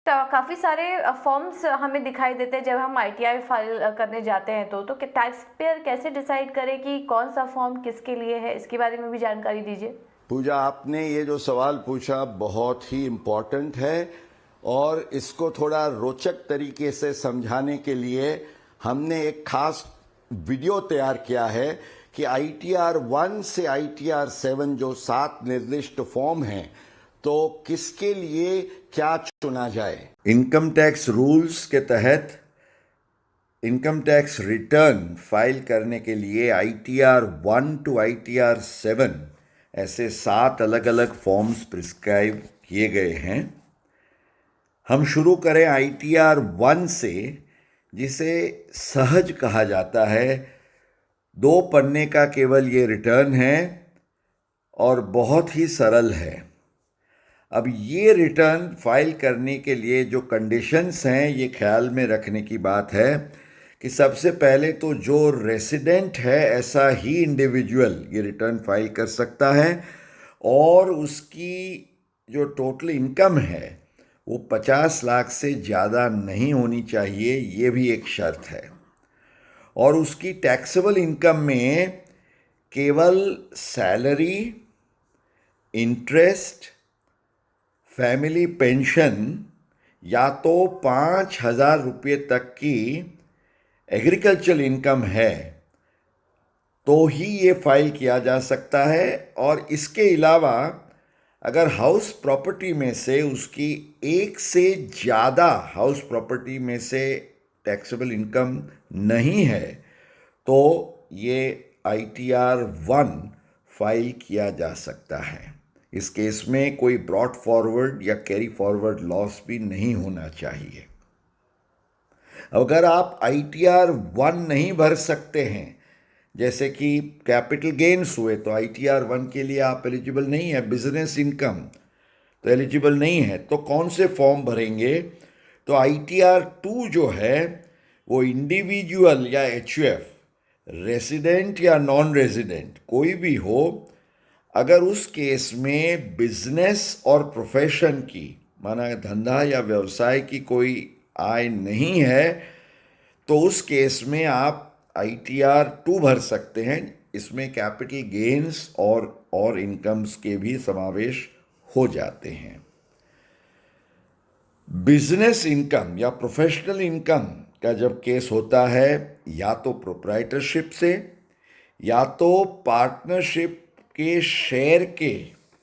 तो काफ़ी सारे फॉर्म्स हमें दिखाई देते हैं जब हम आईटीआर फाइल करने जाते हैं तो टैक्स पेयर कैसे डिसाइड करे कि कौन सा फॉर्म किसके लिए है, इसके बारे में भी जानकारी दीजिए। पूजा, आपने ये जो सवाल पूछा बहुत ही इम्पोर्टेंट है और इसको थोड़ा रोचक तरीके से समझाने के लिए हमने एक खास वीडियो तैयार किया है कि आईटीआर 1 से आईटीआर 7 जो 7 निर्दिष्ट फॉर्म हैं, तो किसके लिए क्या चुना जाए। इनकम टैक्स रूल्स के तहत इनकम टैक्स रिटर्न फाइल करने के लिए आईटीआर 1 टू आईटीआर 7 ऐसे 7 अलग अलग फॉर्म्स प्रिस्क्राइब किए गए हैं। हम शुरू करें आईटीआर 1 से, जिसे सहज कहा जाता है। 2 पन्ने का केवल ये रिटर्न है और बहुत ही सरल है। अब ये रिटर्न फाइल करने के लिए जो कंडीशंस हैं, ये ख्याल में रखने की बात है कि सबसे पहले तो जो रेसिडेंट है ऐसा ही इंडिविजुअल ये रिटर्न फाइल कर सकता है और उसकी जो टोटल इनकम है वो 50 लाख से ज़्यादा नहीं होनी चाहिए, ये भी एक शर्त है। और उसकी टैक्सेबल इनकम में केवल सैलरी, इंटरेस्ट, फैमिली पेंशन या तो 5,000 रुपये तक की एग्रीकल्चर इनकम है तो ही ये फाइल किया जा सकता है। और इसके अलावा अगर हाउस प्रॉपर्टी में से उसकी एक से ज़्यादा हाउस प्रॉपर्टी में से टैक्सेबल इनकम नहीं है तो ये आईटीआर 1 फाइल किया जा सकता है। इस केस में कोई ब्रॉट फॉरवर्ड या कैरी फॉरवर्ड लॉस भी नहीं होना चाहिए। अगर आप आईटीआर 1 नहीं भर सकते हैं, जैसे कि कैपिटल गेन्स हुए, तो आईटीआर 1 के लिए आप एलिजिबल नहीं है। बिजनेस इनकम तो एलिजिबल नहीं है, तो कौन से फॉर्म भरेंगे? तो आईटीआर 2 जो है वो इंडिविजुअल या एचयूएफ, रेसिडेंट या नॉन रेसिडेंट कोई भी हो, अगर उस केस में बिजनेस और प्रोफेशन की, माना धंधा या व्यवसाय की कोई आय नहीं है, तो उस केस में आप आईटीआर 2 भर सकते हैं। इसमें कैपिटल गेन्स और इनकम्स के भी समावेश हो जाते हैं। बिजनेस इनकम या प्रोफेशनल इनकम का जब केस होता है, या तो प्रोप्राइटरशिप से या तो पार्टनरशिप के शेयर के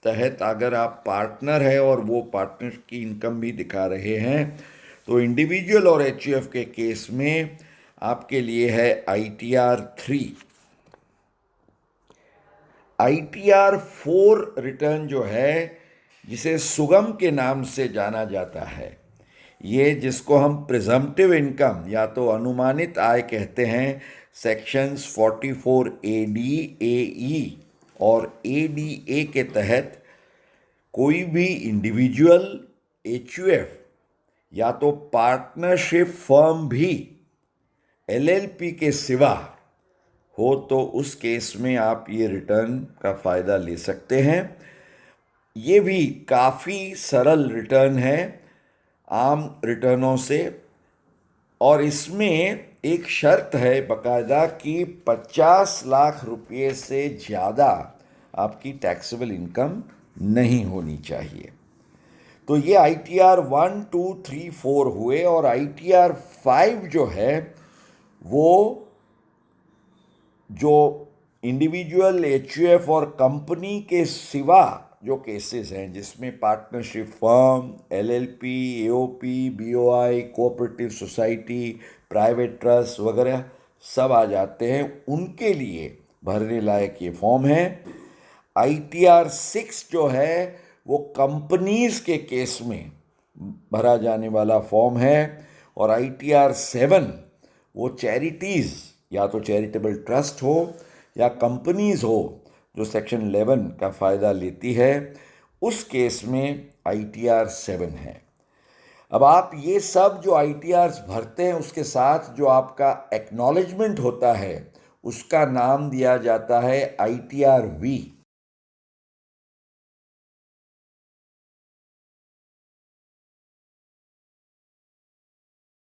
तहत, अगर आप पार्टनर है और वो पार्टनर की इनकम भी दिखा रहे हैं, तो इंडिविजुअल और एचयूएफ के केस में आपके लिए है आईटीआर 3। आईटीआर 4 रिटर्न जो है, जिसे सुगम के नाम से जाना जाता है, ये जिसको हम प्रिजम्पटिव इनकम या तो अनुमानित आय कहते हैं, सेक्शंस 44 AD, AE और ADA के तहत कोई भी इंडिविजुअल, एचयूएफ या तो पार्टनरशिप फर्म भी एलएलपी के सिवा हो, तो उस केस में आप ये रिटर्न का फ़ायदा ले सकते हैं। ये भी काफ़ी सरल रिटर्न है आम रिटर्नों से, और इसमें एक शर्त है बाकायदा कि 50 लाख रुपये से ज़्यादा आपकी टैक्सेबल इनकम नहीं होनी चाहिए। तो ये आईटीआर 1, 2, 3, 4 हुए। और आईटीआर 5 जो है वो जो इंडिविजुअल, एचयूएफ और कंपनी के सिवा जो केसेस हैं, जिसमें partnership firm, LLP, AOP, BOI, cooperative society, private trust वगैरह सब आ जाते हैं, उनके लिए भरने लायक ये फॉर्म है। आईटीआर 6 जो है वो कंपनीज के केस में भरा जाने वाला फॉर्म है। और आईटीआर 7 वो चैरिटीज़, या तो चैरिटेबल ट्रस्ट हो या कंपनीज हो जो सेक्शन 11 का फ़ायदा लेती है, उस केस में आईटीआर 7 है। अब आप ये सब जो आईटीआर्स भरते हैं, उसके साथ जो आपका एक्नॉलेजमेंट होता है, उसका नाम दिया जाता है आईटीआर वी।